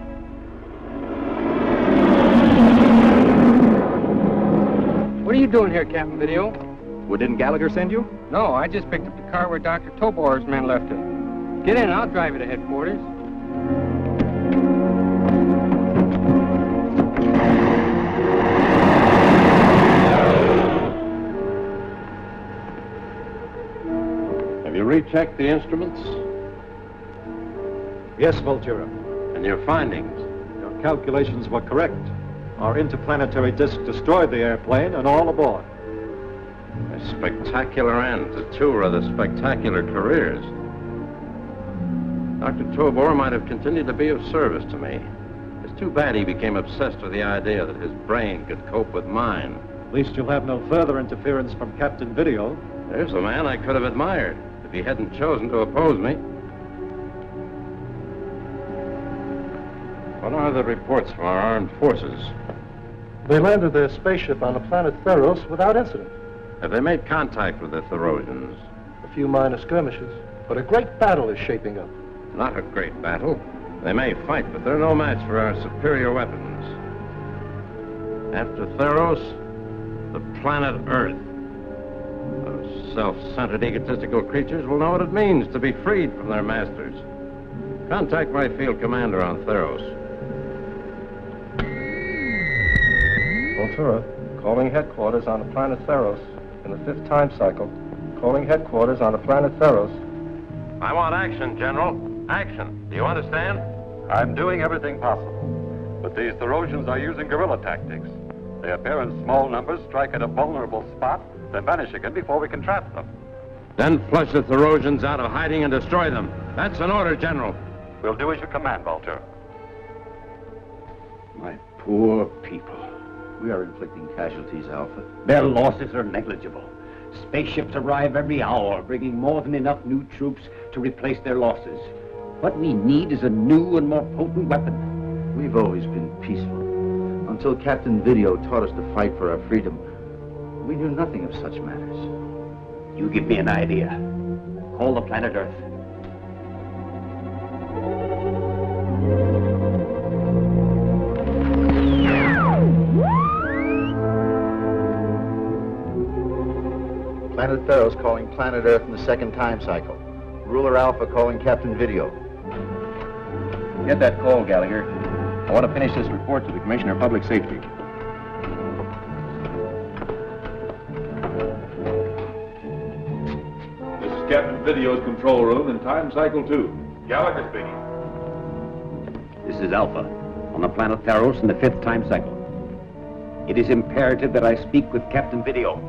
What are you doing here, Captain Video? Well, didn't Gallagher send you? No, I just picked up the car where Dr. Tobor's men left it. Get in, I'll drive you to headquarters. Have you rechecked the instruments? Yes, Vultura. And your findings? Your calculations were correct. Our interplanetary disk destroyed the airplane and all aboard. A spectacular end to two rather spectacular careers. Dr. Tobor might have continued to be of service to me. It's too bad he became obsessed with the idea that his brain could cope with mine. At least you'll have no further interference from Captain Video. There's a man I could have admired if he hadn't chosen to oppose me. What are the reports from our armed forces? They landed their spaceship on the planet Theros without incident. Have they made contact with the Therosians? A few minor skirmishes, but a great battle is shaping up. Not a great battle. They may fight, but they're no match for our superior weapons. After Theros, the planet Earth. Those self-centered, egotistical creatures will know what it means to be freed from their masters. Contact my field commander on Theros. Vultura, calling headquarters on the planet Theros in the 5th time cycle. Calling headquarters on the planet Theros. I want action, General. Action. Do you understand? I'm doing everything possible. But these Therosians are using guerrilla tactics. They appear in small numbers, strike at a vulnerable spot, then vanish again before we can trap them. Then flush the Therosians out of hiding and destroy them. That's an order, General. We'll do as you command, Vultura. My poor people. We are inflicting casualties, Alpha. Their losses are negligible. Spaceships arrive every hour, bringing more than enough new troops to replace their losses. What we need is a new and more potent weapon. We've always been peaceful. Until Captain Video taught us to fight for our freedom, we knew nothing of such matters. You give me an idea. Call the planet Earth. Planet Theros calling planet Earth in the second time cycle. Ruler Alpha calling Captain Video. Get that call, Gallagher. I want to finish this report to the Commissioner of Public Safety. This is Captain Video's control room in time cycle 2. Gallagher speaking. This is Alpha, on the planet Theros in the 5th time cycle. It is imperative that I speak with Captain Video.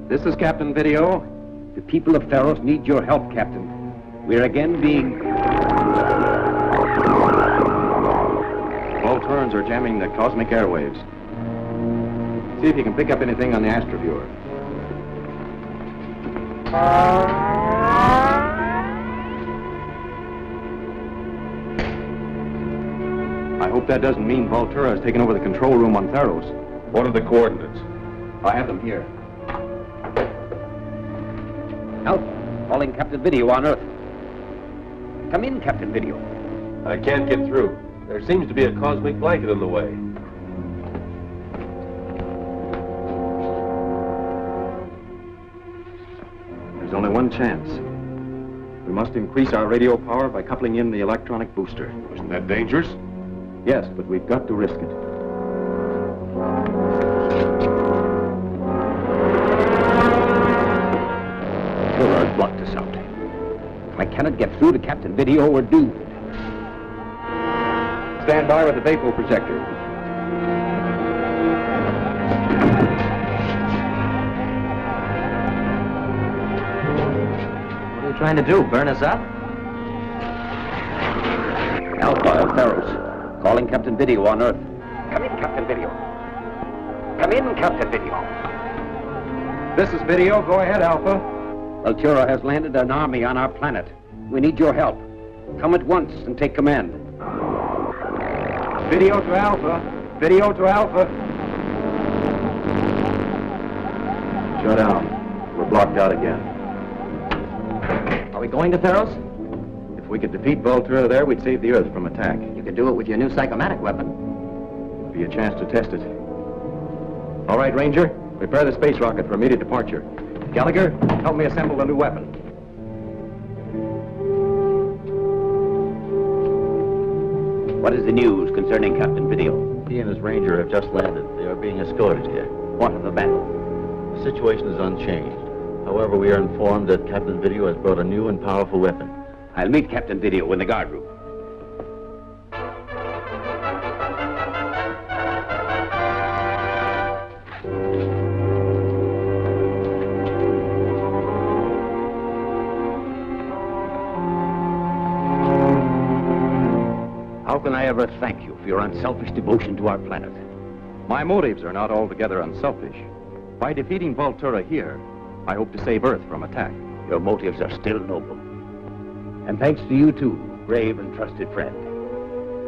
This is Captain Video. The people of Theros need your help, Captain. We're again being... Vulturans are jamming the cosmic airwaves. See if you can pick up anything on the astroviewer. I hope that doesn't mean Vultura has taken over the control room on Theros. What are the coordinates? I have them here. Alpha, calling Captain Video on Earth. Come in, Captain Video. I can't get through. There seems to be a cosmic blanket in the way. There's only one chance. We must increase our radio power by coupling in the electronic booster. Isn't that dangerous? Yes, but we've got to risk it. Vultura blocked us out. If I cannot get through to Captain Video, we're doomed. Stand by with the vapor projector. What are you trying to do, burn us up? Alpha of Theros, calling Captain Video on Earth. Come in, Captain Video. Come in, Captain Video. This is Video. Go ahead, Alpha. Vultura has landed an army on our planet. We need your help. Come at once and take command. Video to Alpha. Video to Alpha. Shut down. We're blocked out again. Are we going to Theros? If we could defeat Vultura there, we'd save the Earth from attack. You could do it with your new psychomatic weapon. It'd be a chance to test it. All right, Ranger. Prepare the space rocket for immediate departure. Gallagher, help me assemble the new weapon. What is the news concerning Captain Video? He and his Ranger have just landed. They are being escorted here. What of the battle? The situation is unchanged. However, we are informed that Captain Video has brought a new and powerful weapon. I'll meet Captain Video in the guard room. How can I ever thank you for your unselfish devotion to our planet? My motives are not altogether unselfish. By defeating Vultura here, I hope to save Earth from attack. Your motives are still noble. And thanks to you too, brave and trusted friend.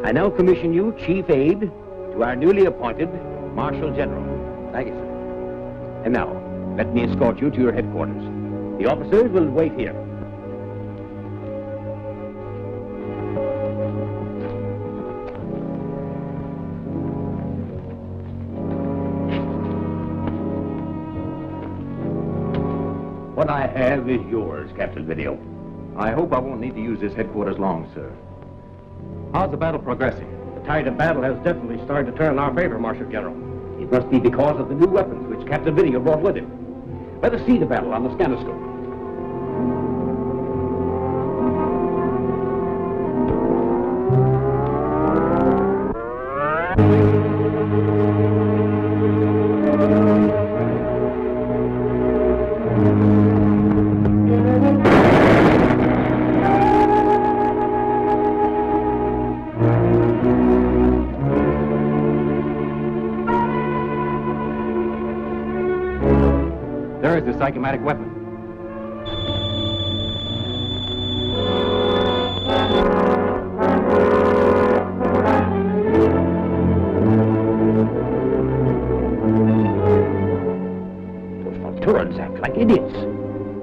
I now commission you chief aide to our newly appointed Marshal General. Thank you, sir. And now, let me escort you to your headquarters. The officers will wait here. What I have is yours, Captain Video. I hope I won't need to use this headquarters long, sir. How's the battle progressing? The tide of battle has definitely started to turn in our favor, Marshal General. It must be because of the new weapons which Captain Video brought with him. Let us see the battle on the scanoscope. There is the psychomatic weapon. Those Vulturans act like idiots.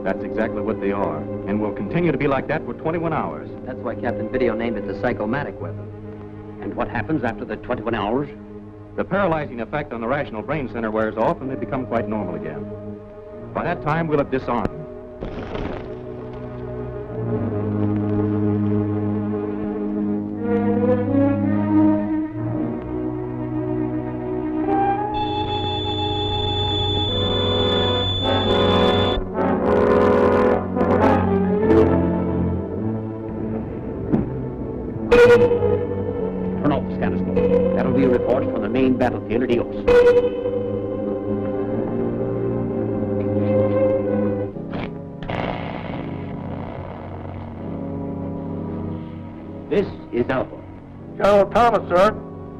That's exactly what they are, and will continue to be like that for 21 hours. That's why Captain Video named it the psychomatic weapon. And what happens after the 21 hours? The paralyzing effect on the rational brain center wears off and they become quite normal again. By that time, we'll have disarmed. Turn off the scanner scope. That'll be a report from the main battlefield at Eos. This is Alpha. General Thomas, sir.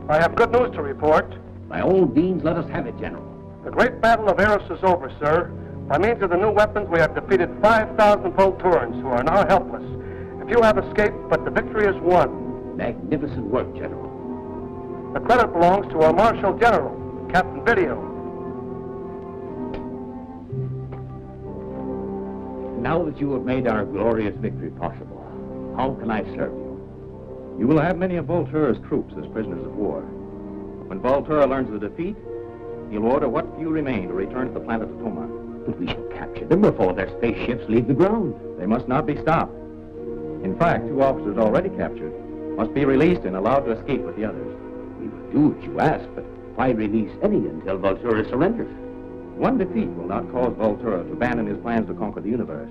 I have good news to report. By all means, let us have it, General. The great battle of Eros is over, sir. By means of the new weapons, we have defeated 5,000 Vulturans who are now helpless. A few have escaped, but the victory is won. Magnificent work, General. The credit belongs to our Marshal General, Captain Vídeo. Now that you have made our glorious victory possible, how can I serve you? You will have many of Vultura's troops as prisoners of war. When Vultura learns the defeat, he'll order what few remain to return to the planet Atoma. But we shall capture them before their spaceships leave the ground. They must not be stopped. In fact, 2 officers already captured must be released and allowed to escape with the others. We will do as you ask, but why release any until Vultura surrenders? One defeat will not cause Vultura to abandon his plans to conquer the universe.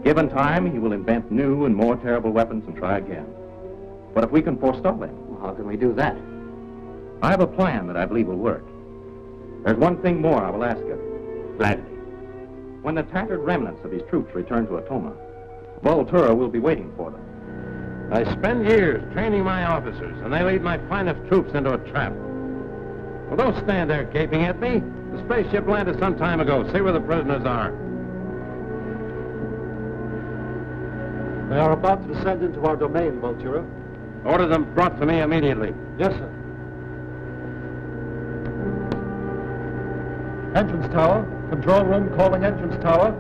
Given time, he will invent new and more terrible weapons and try again. But if we can forestall him... Well, how can we do that? I have a plan that I believe will work. There's one thing more I will ask of. Gladly. When the tattered remnants of his troops return to Atoma, Vultura will be waiting for them. I spend years training my officers, and they lead my finest troops into a trap. Well, don't stand there gaping at me. The spaceship landed some time ago. See where the prisoners are. They are about to descend into our domain, Vultura. Order them brought to me immediately. Yes, sir. Entrance tower. Control room calling entrance tower.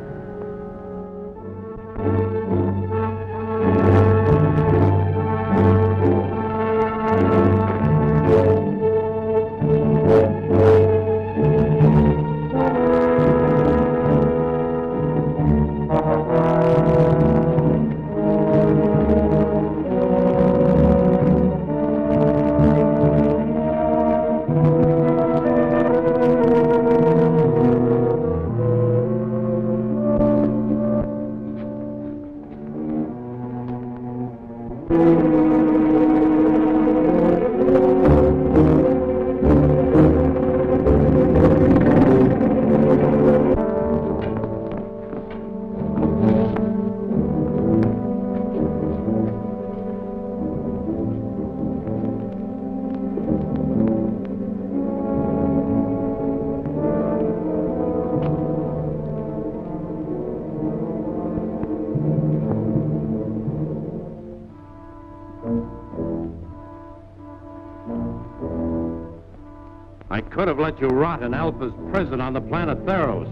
I could have let you rot in Alpha's prison on the planet Theros.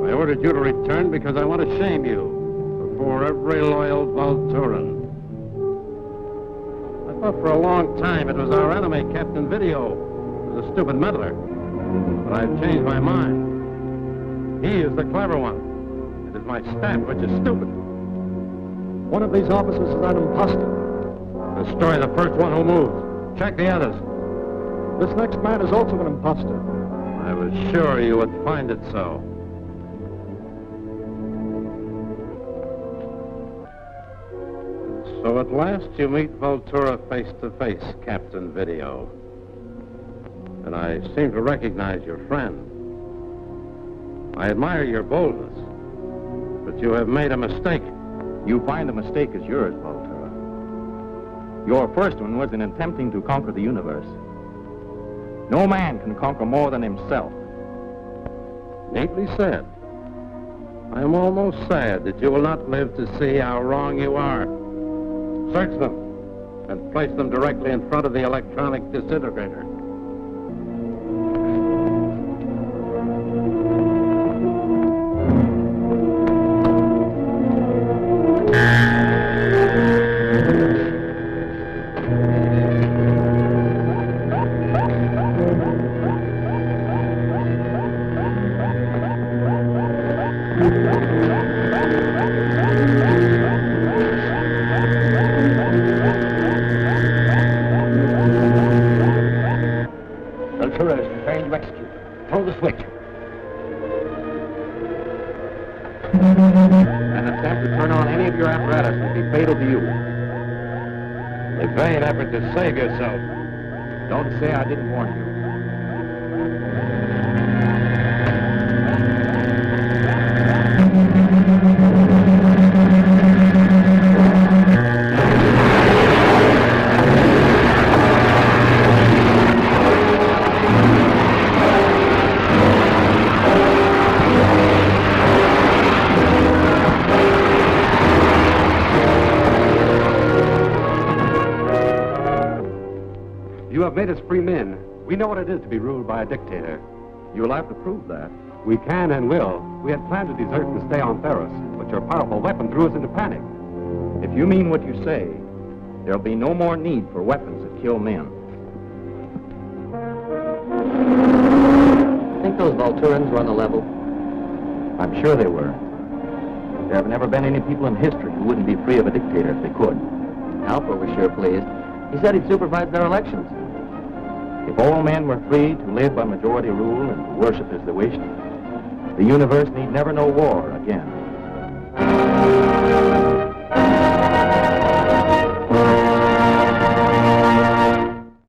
I ordered you to return because I want to shame you before every loyal Vulturan. I thought for a long time it was our enemy, Captain Vídeo, who was a stupid meddler. But I've changed my mind. He is the clever one. It is my staff which is stupid. One of these officers is an imposter. Destroy the first one who moves. Check the others. This next man is also an imposter. I was sure you would find it so. So at last you meet Vultura face to face, Captain Vídeo. And I seem to recognize your friend. I admire your boldness, but you have made a mistake. You find the mistake is yours, Vultura. Your first one was in attempting to conquer the universe. No man can conquer more than himself. Neatly said. I am almost sad that you will not live to see how wrong you are. Search them and place them directly in front of the electronic disintegrator. Throw the switch. An attempt to turn on any of your apparatus will be fatal to you. The vain effort to save yourself. Don't say I didn't warn you. You have made us free men. We know what it is to be ruled by a dictator. You'll have to prove that. We can and will. We had planned to desert and stay on Theros, but your powerful weapon threw us into panic. If you mean what you say, there'll be no more need for weapons that kill men. Think those Vulturans were on the level? I'm sure they were. There have never been any people in history who wouldn't be free of a dictator if they could. Alpha was sure pleased. He said he'd supervise their elections. If all men were free to live by majority rule and to worship as they wished, the universe need never know war again.